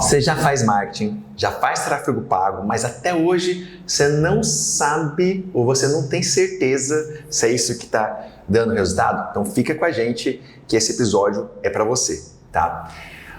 Você já faz marketing, já faz tráfego pago, mas até hoje você não sabe ou você não tem certeza se é isso que está dando resultado? Então fica com a gente que esse episódio é para você, tá?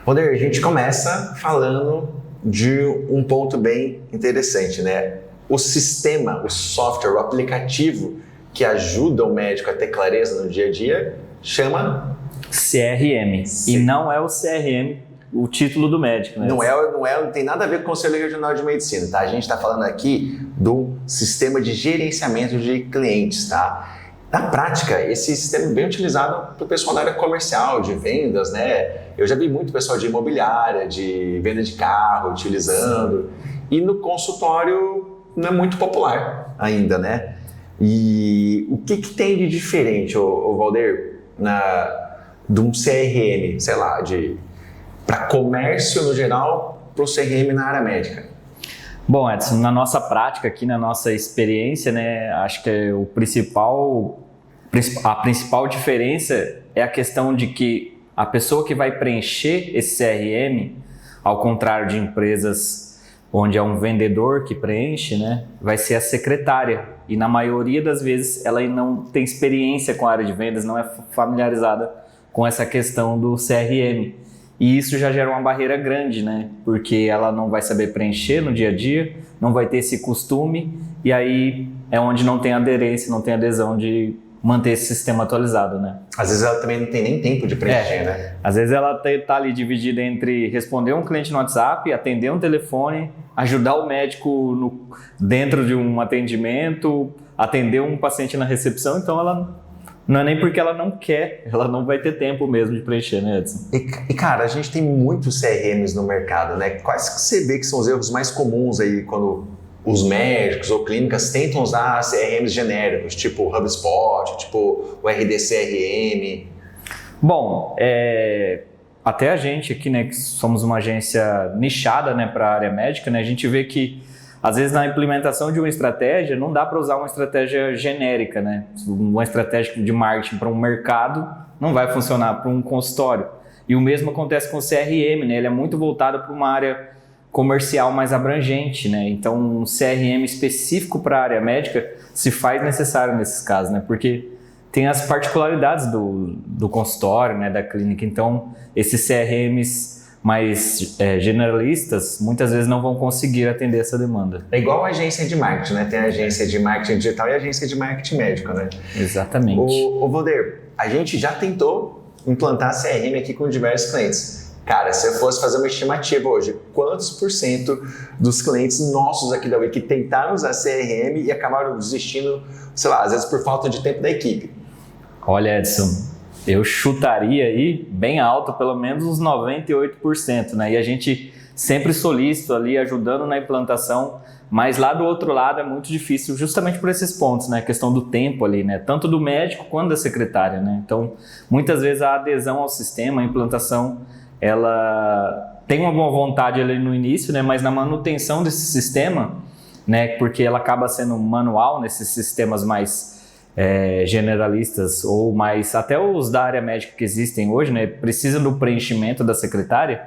Roder, a gente começa falando de um ponto bem interessante, né? O sistema, o software, o aplicativo que ajuda o médico a ter clareza no dia a dia chama CRM. E não é o CRM o título do médico, né? Não tem nada a ver com o Conselho Regional de Medicina, tá? A gente está falando aqui do sistema de gerenciamento de clientes, tá? Na prática, esse sistema é bem utilizado para o pessoal da área comercial, de vendas, né? Eu já vi muito pessoal de imobiliária, de venda de carro utilizando. E no consultório não é muito popular ainda, né? E o que tem de diferente, Valder, de um CRM, sei lá, para comércio no geral, para o CRM na área médica? Bom, Edson, na nossa prática aqui, na nossa experiência, né, acho que a principal diferença é a questão de que a pessoa que vai preencher esse CRM, ao contrário de empresas onde é um vendedor que preenche, né, vai ser a secretária. E na maioria das vezes ela não tem experiência com a área de vendas, não é familiarizada com essa questão do CRM. E isso já gera uma barreira grande, né? Porque ela não vai saber preencher no dia a dia, não vai ter esse costume, e aí é onde não tem aderência, não tem adesão de manter esse sistema atualizado, né? Às vezes ela também não tem nem tempo de preencher, né? Às vezes ela tá ali dividida entre responder um cliente no WhatsApp, atender um telefone, ajudar o médico dentro de um atendimento, atender um paciente na recepção, então ela não é nem porque ela não quer, ela não vai ter tempo mesmo de preencher, né, Edson? E cara, a gente tem muitos CRMs no mercado, né? Quais que você vê que são os erros mais comuns aí quando os médicos ou clínicas tentam usar CRMs genéricos, tipo o HubSpot, tipo o RDCRM? Bom, até a gente aqui, né, que somos uma agência nichada, né, para a área médica, né, a gente vê que às vezes na implementação de uma estratégia não dá para usar uma estratégia genérica, né? Uma estratégia de marketing para um mercado não vai funcionar para um consultório. E o mesmo acontece com o CRM, né? Ele é muito voltado para uma área comercial mais abrangente, né? Então um CRM específico para a área médica se faz necessário nesses casos, né? Porque tem as particularidades do consultório, né? Da clínica. Então esses CRMs mais generalistas, muitas vezes não vão conseguir atender essa demanda. É igual a agência de marketing, né? Tem a agência de marketing digital e a agência de marketing médico, né? Exatamente. Ô Valder, a gente já tentou implantar CRM aqui com diversos clientes. Cara, se eu fosse fazer uma estimativa hoje, quantos % dos clientes nossos aqui da Wiki tentaram usar CRM e acabaram desistindo, sei lá, às vezes por falta de tempo da equipe? Olha, Edson, eu chutaria aí bem alto, pelo menos uns 98%, né? E a gente sempre solícito ali, ajudando na implantação, mas lá do outro lado é muito difícil, justamente por esses pontos, né? A questão do tempo ali, né? Tanto do médico quanto da secretária, né? Então, muitas vezes a adesão ao sistema, a implantação, ela tem uma boa vontade ali no início, né? Mas na manutenção desse sistema, né? Porque ela acaba sendo manual nesses sistemas mais generalistas ou mais, até os da área médica que existem hoje, né, precisam do preenchimento da secretária,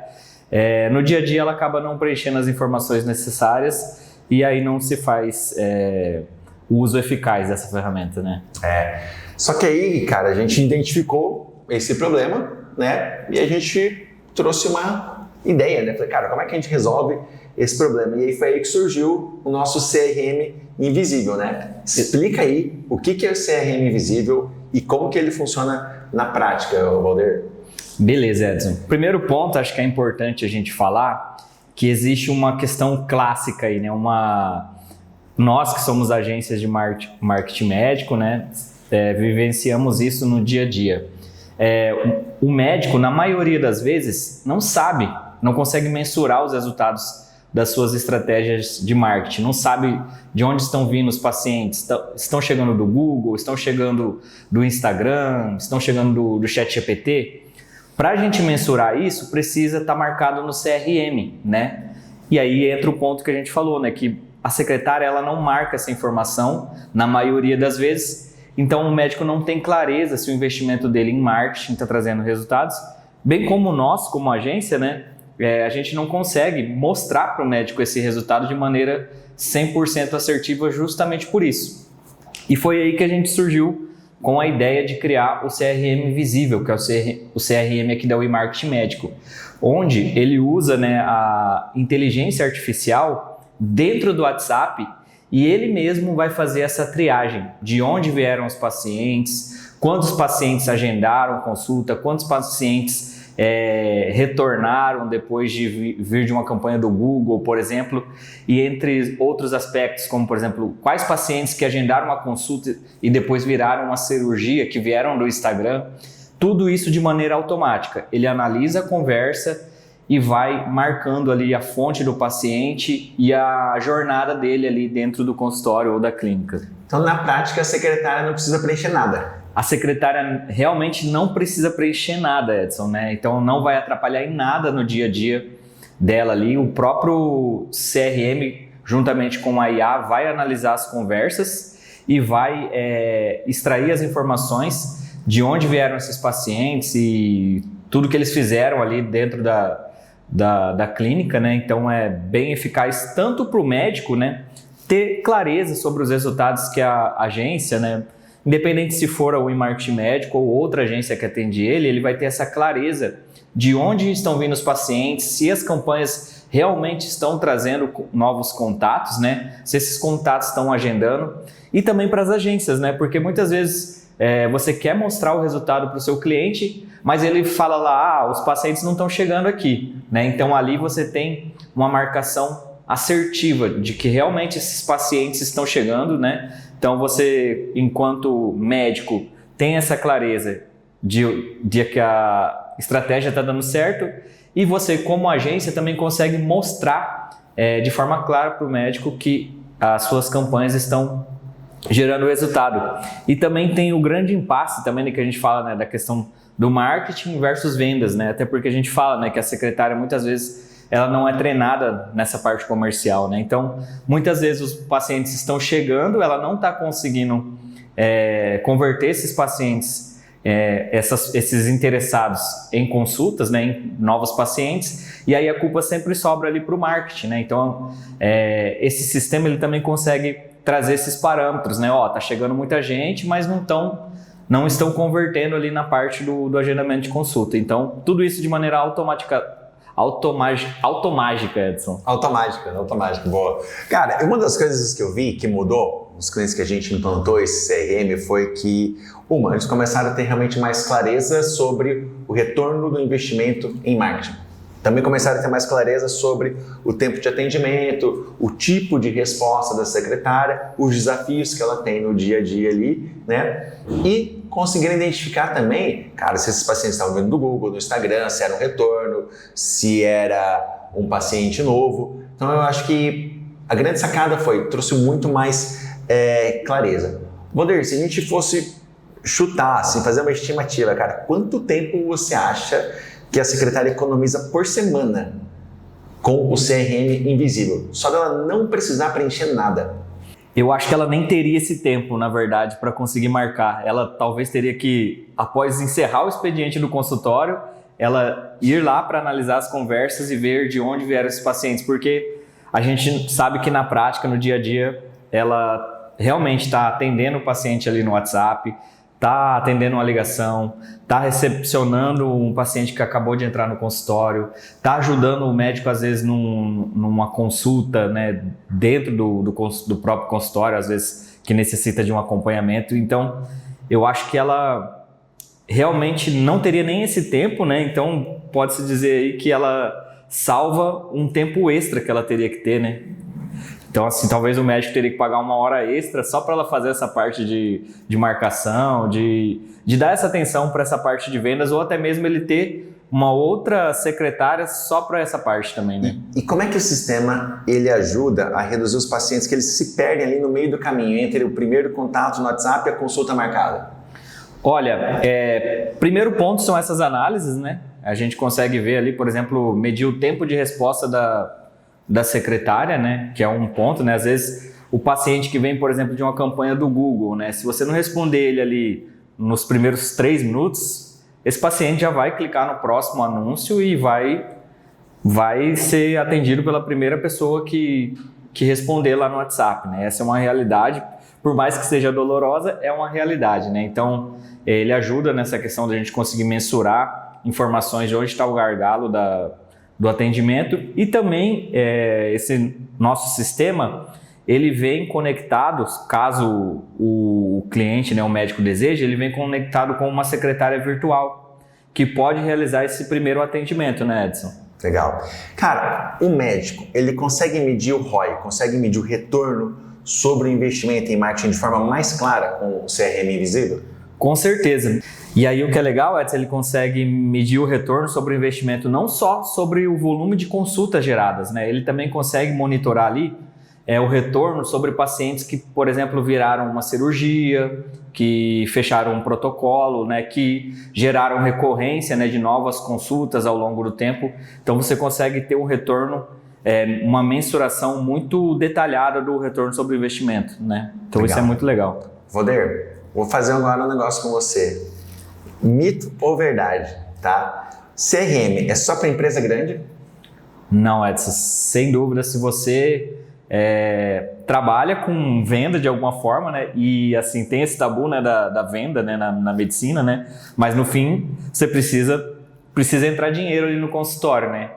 no dia a dia ela acaba não preenchendo as informações necessárias e aí não se faz o uso eficaz dessa ferramenta, né? Só que aí, cara, a gente identificou esse problema, né, e a gente trouxe uma ideia, né, falei, cara, como é que a gente resolve esse problema? E aí foi aí que surgiu o nosso CRM invisível, né? Explica aí o que é o CRM invisível e como que ele funciona na prática, Valder. Beleza, Edson. Primeiro ponto, acho que é importante a gente falar que existe uma questão clássica aí, né? Nós que somos agências de marketing médico, né? Vivenciamos isso no dia a dia. O médico, na maioria das vezes, não sabe, não consegue mensurar os resultados das suas estratégias de marketing, não sabe de onde estão vindo os pacientes, estão chegando do Google, estão chegando do Instagram, estão chegando do ChatGPT. Para a gente mensurar isso, precisa estar marcado no CRM, né? E aí entra o ponto que a gente falou, né? Que a secretária ela não marca essa informação na maioria das vezes, então o médico não tem clareza se o investimento dele em marketing está trazendo resultados, bem como nós, como agência, né? a gente não consegue mostrar para o médico esse resultado de maneira 100% assertiva justamente por isso. E foi aí que a gente surgiu com a ideia de criar o CRM Visível, que é o CRM aqui da WeMarketing Médico, onde ele usa, né, a inteligência artificial dentro do WhatsApp e ele mesmo vai fazer essa triagem de onde vieram os pacientes, quantos pacientes agendaram consulta, quantos pacientes retornaram depois de vir de uma campanha do Google, por exemplo, e entre outros aspectos, como por exemplo, quais pacientes que agendaram uma consulta e depois viraram uma cirurgia, que vieram do Instagram, tudo isso de maneira automática. Ele analisa a conversa e vai marcando ali a fonte do paciente e a jornada dele ali dentro do consultório ou da clínica. Então, na prática, a secretária não precisa preencher nada. A secretária realmente não precisa preencher nada, Edson, né? Então não vai atrapalhar em nada no dia a dia dela ali. O próprio CRM, juntamente com a IA, vai analisar as conversas e vai extrair as informações de onde vieram esses pacientes e tudo que eles fizeram ali dentro da clínica, né? Então é bem eficaz tanto para o médico, né, ter clareza sobre os resultados que a agência, né, independente se for o WeMarketing Médico ou outra agência que atende ele vai ter essa clareza de onde estão vindo os pacientes, se as campanhas realmente estão trazendo novos contatos, né? Se esses contatos estão agendando, e também para as agências, né? Porque muitas vezes você quer mostrar o resultado para o seu cliente, mas ele fala lá, os pacientes não estão chegando aqui, né? Então ali você tem uma marcação assertiva de que realmente esses pacientes estão chegando, né? Então você, enquanto médico, tem essa clareza de que a estratégia está dando certo e você, como agência, também consegue mostrar de forma clara para o médico que as suas campanhas estão gerando resultado. E também tem o grande impasse também que a gente fala, né, da questão do marketing versus vendas, né? Até porque a gente fala, né, que a secretária muitas vezes ela não é treinada nessa parte comercial, né? Então, muitas vezes os pacientes estão chegando, ela não está conseguindo converter esses pacientes, esses interessados em consultas, né, em novos pacientes, e aí a culpa sempre sobra ali para o marketing, né? Então, esse sistema ele também consegue trazer esses parâmetros, né? Tá chegando muita gente, mas não estão convertendo ali na parte do agendamento de consulta. Então, tudo isso de maneira automática, Edson. Automágica, boa. Cara, uma das coisas que eu vi que mudou nos clientes que a gente implantou esse CRM foi que, eles começaram a ter realmente mais clareza sobre o retorno do investimento em marketing. Também começaram a ter mais clareza sobre o tempo de atendimento, o tipo de resposta da secretária, os desafios que ela tem no dia a dia ali, né? E conseguiram identificar também, cara, se esses pacientes estavam vendo do Google, do Instagram, se era um retorno, se era um paciente novo. Então eu acho que a grande sacada trouxe muito mais clareza. Valdir, se a gente fosse chutar, assim, fazer uma estimativa, cara, quanto tempo você acha que a secretária economiza por semana com o CRM invisível? Só dela não precisar preencher nada. Eu acho que ela nem teria esse tempo, na verdade, para conseguir marcar. Ela talvez teria que, após encerrar o expediente do consultório, ela ir lá para analisar as conversas e ver de onde vieram esses pacientes, porque a gente sabe que na prática, no dia a dia, ela realmente está atendendo o paciente ali no WhatsApp, está atendendo uma ligação, está recepcionando um paciente que acabou de entrar no consultório, está ajudando o médico, às vezes, numa consulta, né, dentro do próprio consultório, às vezes, que necessita de um acompanhamento. Então, eu acho que ela realmente não teria nem esse tempo, né? Então, pode-se dizer aí que ela salva um tempo extra que ela teria que ter, né? Então, assim, talvez o médico teria que pagar uma hora extra só para ela fazer essa parte de marcação, de dar essa atenção para essa parte de vendas, ou até mesmo ele ter uma outra secretária só para essa parte também, né? E como é que o sistema ele ajuda a reduzir os pacientes que eles se perdem ali no meio do caminho, entre o primeiro contato no WhatsApp e a consulta marcada? Olha, primeiro ponto são essas análises, né? A gente consegue ver ali, por exemplo, medir o tempo de resposta da secretária, né? Que é um ponto, né? Às vezes o paciente que vem, por exemplo, de uma campanha do Google, né? Se você não responder ele ali nos primeiros 3 minutos, esse paciente já vai clicar no próximo anúncio e vai vai ser atendido pela primeira pessoa que responder lá no WhatsApp, né? Essa é uma realidade, por mais que seja dolorosa, é uma realidade, né? Então, ele ajuda nessa questão de a gente conseguir mensurar informações de onde está o gargalo do atendimento e também esse nosso sistema, ele vem conectado, caso o cliente, né, o médico deseje, ele vem conectado com uma secretária virtual que pode realizar esse primeiro atendimento, né, Edson? Legal. Cara, o médico, ele consegue medir o ROI, consegue medir o retorno sobre o investimento em marketing de forma mais clara com o CRM invisível? Com certeza. E aí o que é legal, Edson, ele consegue medir o retorno sobre o investimento não só sobre o volume de consultas geradas, né? Ele também consegue monitorar ali o retorno sobre pacientes que, por exemplo, viraram uma cirurgia, que fecharam um protocolo, né, que geraram recorrência, né, de novas consultas ao longo do tempo. Então você consegue ter um retorno, uma mensuração muito detalhada do retorno sobre o investimento, né? Então Legal. Isso é muito legal. Voder, vou fazer agora um negócio com você. Mito ou verdade, tá? CRM é só para empresa grande? Não, Edson, sem dúvida, se você trabalha com venda de alguma forma, né? E assim, tem esse tabu, né, da venda, né, na medicina, né? Mas no fim, você precisa entrar dinheiro ali no consultório, né?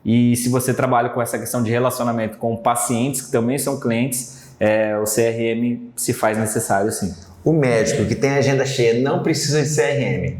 E se você trabalha com essa questão de relacionamento com pacientes que também são clientes, o CRM se faz necessário, sim. O médico que tem agenda cheia não precisa de CRM?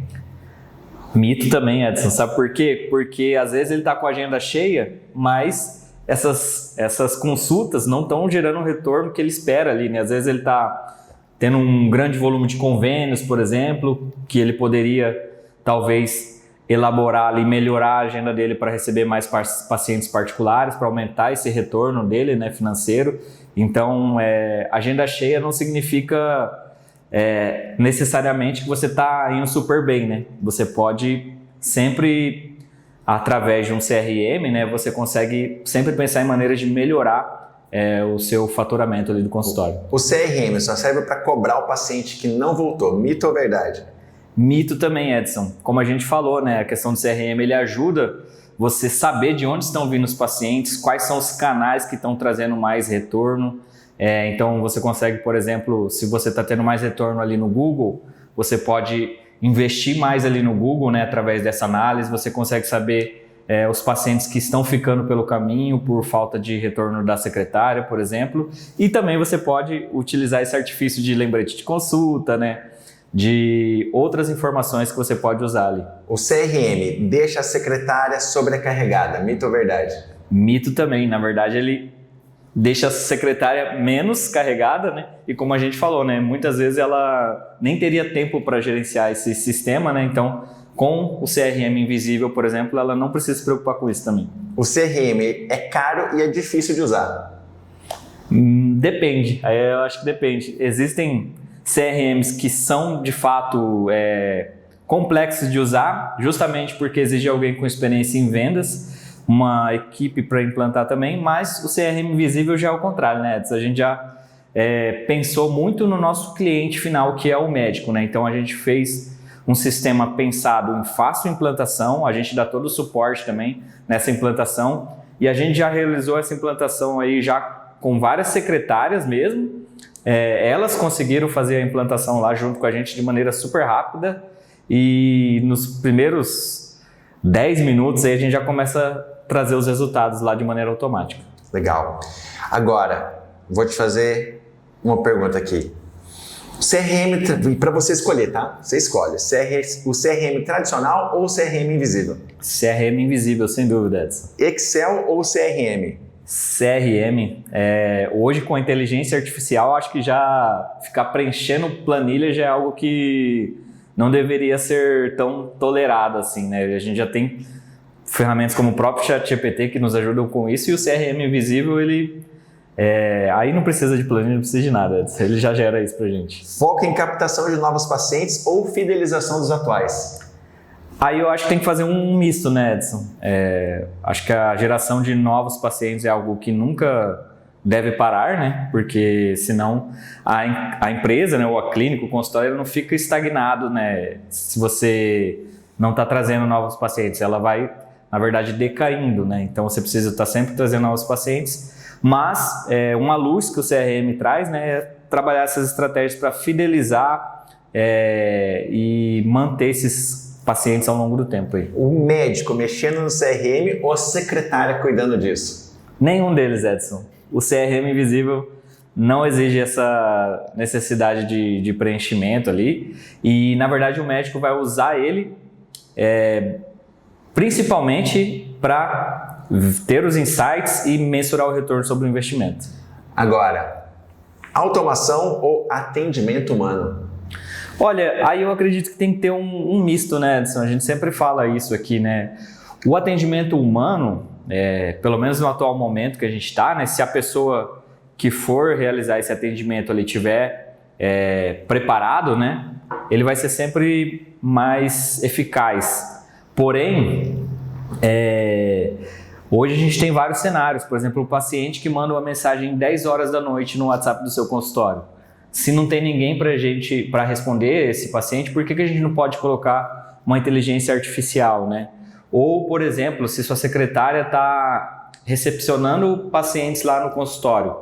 Mito também, Edson. Sabe por quê? Porque às vezes ele está com a agenda cheia, mas essas consultas não estão gerando o retorno que ele espera ali, né? Às vezes ele está tendo um grande volume de convênios, por exemplo, que ele poderia talvez elaborar ali, melhorar a agenda dele para receber mais pacientes particulares, para aumentar esse retorno dele, né, financeiro. Então, agenda cheia não significa necessariamente que você está indo super bem, né? Você pode sempre, através de um CRM, né, você consegue sempre pensar em maneiras de melhorar o seu faturamento ali do consultório. O CRM só serve para cobrar o paciente que não voltou. Mito ou verdade? Mito também, Edson. Como a gente falou, né, a questão do CRM, ele ajuda você saber de onde estão vindo os pacientes, quais são os canais que estão trazendo mais retorno. Então você consegue, por exemplo, se você está tendo mais retorno ali no Google, você pode investir mais ali no Google, né, através dessa análise. Você consegue saber os pacientes que estão ficando pelo caminho por falta de retorno da secretária, por exemplo. E também você pode utilizar esse artifício de lembrete de consulta, né, de outras informações que você pode usar ali. O CRM deixa a secretária sobrecarregada. Mito ou verdade? Mito também. Na verdade, ele deixa a secretária menos carregada, né? E como a gente falou, né, muitas vezes ela nem teria tempo para gerenciar esse sistema, né? Então, com o CRM invisível, por exemplo, ela não precisa se preocupar com isso também. O CRM é caro e é difícil de usar? Depende. Eu acho que depende. Existem CRMs que são, de fato, complexos de usar, justamente porque exige alguém com experiência em vendas, uma equipe para implantar também, mas o CRM invisível já é o contrário, né, Edson? A gente já pensou muito no nosso cliente final, que é o médico, né? Então a gente fez um sistema pensado em fácil implantação, a gente dá todo o suporte também nessa implantação e a gente já realizou essa implantação aí já com várias secretárias mesmo. Elas conseguiram fazer a implantação lá junto com a gente de maneira super rápida e nos primeiros 10 minutos aí a gente já começa a trazer os resultados lá de maneira automática. Legal. Agora, vou te fazer uma pergunta aqui. CRM, para você escolher, tá? Você escolhe. O CRM tradicional ou o CRM invisível? CRM invisível, sem dúvida, Edson. Excel ou CRM? CRM, hoje com a inteligência artificial, acho que já ficar preenchendo planilha já é algo que não deveria ser tão tolerado assim, né? A gente já tem ferramentas como o próprio ChatGPT que nos ajudam com isso e o CRM invisível, ele aí não precisa de planilha, não precisa de nada, ele já gera isso pra gente. Foca em captação de novos pacientes ou fidelização dos atuais? Aí eu acho que tem que fazer um misto, né, Edson? Acho que a geração de novos pacientes é algo que nunca deve parar, né? Porque senão a empresa, né, ou a clínica, o consultório, ele não fica estagnado, né? Se você não está trazendo novos pacientes, ela vai, na verdade, decaindo, né? Então você precisa estar sempre trazendo novos pacientes, mas uma luz que o CRM traz, né, é trabalhar essas estratégias para fidelizar e manter esses pacientes ao longo do tempo aí. O médico mexendo no CRM ou a secretária cuidando disso? Nenhum deles, Edson. O CRM invisível não exige essa necessidade de preenchimento ali e, na verdade, o médico vai usar ele principalmente para ter os insights e mensurar o retorno sobre o investimento. Agora, automação ou atendimento humano? Olha, aí eu acredito que tem que ter um misto, né, Edson? A gente sempre fala isso aqui, né? O atendimento humano, pelo menos no atual momento que a gente está, né? Se a pessoa que for realizar esse atendimento ali tiver preparado, né? Ele vai ser sempre mais eficaz. Porém, hoje a gente tem vários cenários. Por exemplo, o paciente que manda uma mensagem 10 horas da noite no WhatsApp do seu consultório. Se não tem ninguém para responder esse paciente, por que a gente não pode colocar uma inteligência artificial, né? Ou, por exemplo, se sua secretária está recepcionando pacientes lá no consultório,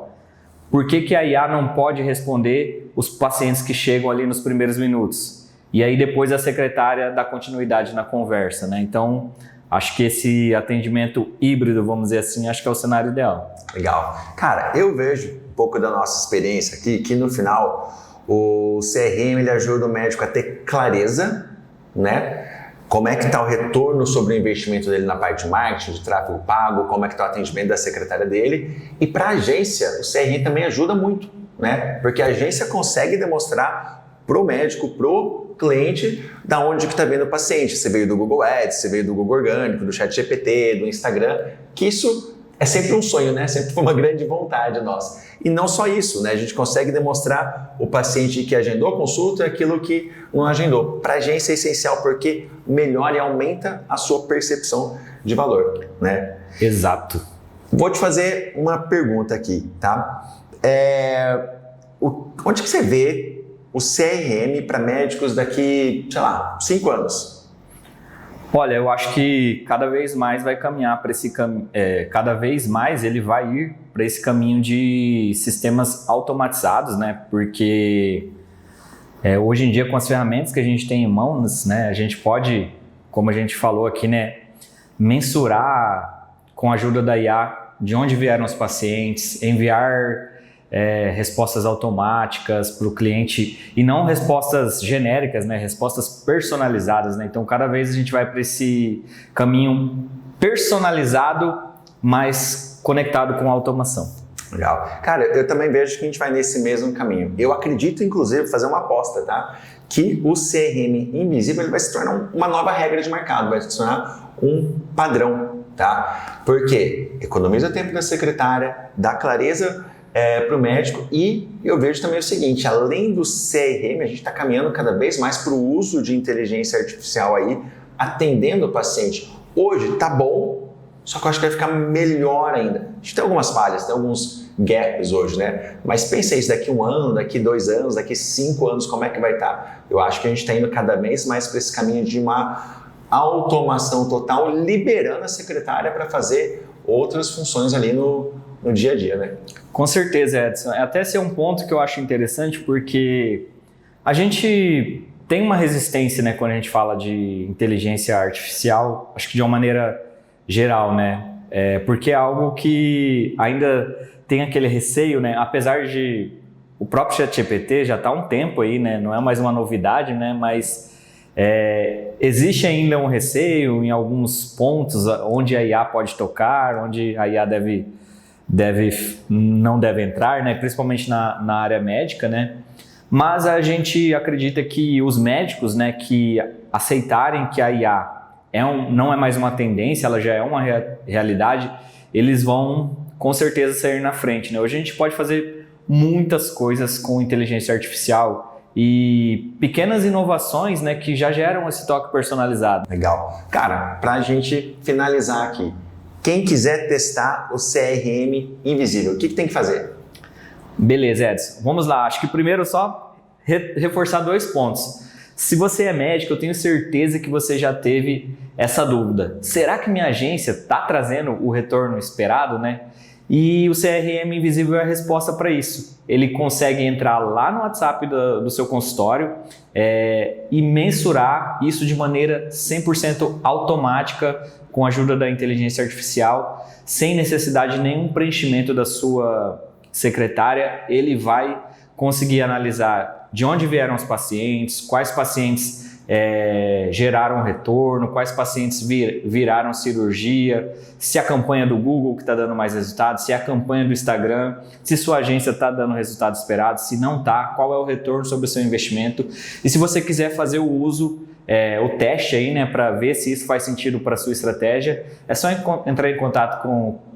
por que a IA não pode responder os pacientes que chegam ali nos primeiros minutos? E aí depois a secretária dá continuidade na conversa, né? Então, acho que esse atendimento híbrido, vamos dizer assim, acho que é o cenário ideal. Legal. Cara, eu vejo um pouco da nossa experiência aqui, que no final o CRM ele ajuda o médico a ter clareza, né? Como é que está o retorno sobre o investimento dele na parte de marketing, de tráfego pago, como é que está o atendimento da secretária dele. E para a agência, o CRM também ajuda muito, né? Porque a agência consegue demonstrar para o médico, para o cliente, da onde que está vindo o paciente. Você veio do Google Ads, você veio do Google Orgânico, do ChatGPT, do Instagram, que isso é sempre um sonho, né? Sempre foi uma grande vontade nossa. E não só isso, né? A gente consegue demonstrar o paciente que agendou a consulta e aquilo que não agendou. Para a agência é essencial porque melhora e aumenta a sua percepção de valor, né? Exato. Vou te fazer uma pergunta aqui, tá? Onde que você vê o CRM para médicos daqui, sei lá, 5 anos? Olha, eu acho que cada vez mais vai caminhar para esse caminho, cada vez mais ele vai ir para esse caminho de sistemas automatizados, né? Porque hoje em dia, com as ferramentas que a gente tem em mãos, né, a gente pode, como a gente falou aqui, né, mensurar com a ajuda da IA de onde vieram os pacientes, enviar respostas automáticas para o cliente e não respostas genéricas, né? Respostas personalizadas, né? Então, cada vez a gente vai para esse caminho personalizado, mas conectado com a automação. Legal. Cara, eu também vejo que a gente vai nesse mesmo caminho. Eu acredito, inclusive, fazer uma aposta, tá? Que o CRM invisível ele vai se tornar uma nova regra de mercado, vai se tornar um padrão, tá? Porque economiza o tempo da secretária, dá clareza para o médico e eu vejo também o seguinte, além do CRM, a gente está caminhando cada vez mais para o uso de inteligência artificial aí, atendendo o paciente. Hoje tá bom, só que eu acho que vai ficar melhor ainda. A gente tem algumas falhas, tem alguns gaps hoje, né? Mas pensa isso daqui 1 ano, daqui 2 anos, daqui 5 anos, como é que vai estar? Eu acho que a gente está indo cada vez mais para esse caminho de uma automação total, liberando a secretária para fazer outras funções ali no dia a dia, né? Com certeza, Edson. Até esse é um ponto que eu acho interessante porque a gente tem uma resistência, né, quando a gente fala de inteligência artificial, acho que de uma maneira geral, né? Porque é algo que ainda tem aquele receio, né? Apesar de o próprio ChatGPT já está há um tempo aí, né? Não é mais uma novidade, né? Mas existe ainda um receio em alguns pontos onde a IA pode tocar, onde a IA não deve entrar, né? Principalmente na área médica, né? Mas a gente acredita que os médicos, né, que aceitarem que a IA não é mais uma tendência, ela já é uma realidade, eles vão com certeza sair na frente, né? Hoje a gente pode fazer muitas coisas com inteligência artificial e pequenas inovações, né, que já geram esse toque personalizado. Legal. Cara, para a gente finalizar aqui, quem quiser testar o CRM invisível, o que tem que fazer? Beleza, Edson. Vamos lá. Acho que primeiro só reforçar 2 pontos. Se você é médico, eu tenho certeza que você já teve essa dúvida. Será que minha agência está trazendo o retorno esperado, né? E o CRM Invisível é a resposta para isso. Ele consegue entrar lá no WhatsApp do seu consultório e mensurar isso de maneira 100% automática, com a ajuda da inteligência artificial, sem necessidade de nenhum preenchimento da sua secretária. Ele vai conseguir analisar de onde vieram os pacientes, quais pacientes geraram retorno, quais pacientes viraram cirurgia, se a campanha do Google que está dando mais resultados, se a campanha do Instagram, se sua agência está dando resultado esperado, se não está, qual é o retorno sobre o seu investimento. E se você quiser fazer o uso, o teste aí, né, para ver se isso faz sentido para a sua estratégia, é só entrar em contato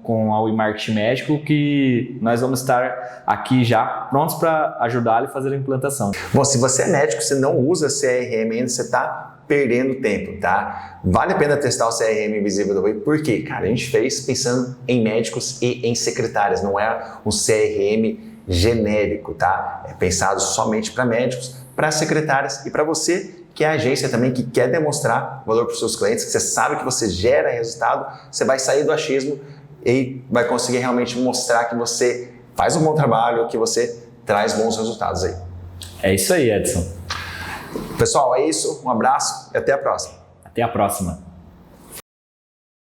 com a WeMarketing Médico, que nós vamos estar aqui já prontos para ajudá-lo a fazer a implantação. Bom, se você é médico, você não usa CRM ainda, você está perdendo tempo, tá? Vale a pena testar o CRM Invisível da Oi, por quê? Cara, a gente fez pensando em médicos e em secretárias, não é um CRM genérico, tá? É pensado somente para médicos, para secretárias e para você que é a agência também que quer demonstrar valor para os seus clientes, que você sabe que você gera resultado, você vai sair do achismo e vai conseguir realmente mostrar que você faz um bom trabalho, que você traz bons resultados aí. É isso aí, Edson. Pessoal, é isso. Um abraço e até a próxima. Até a próxima.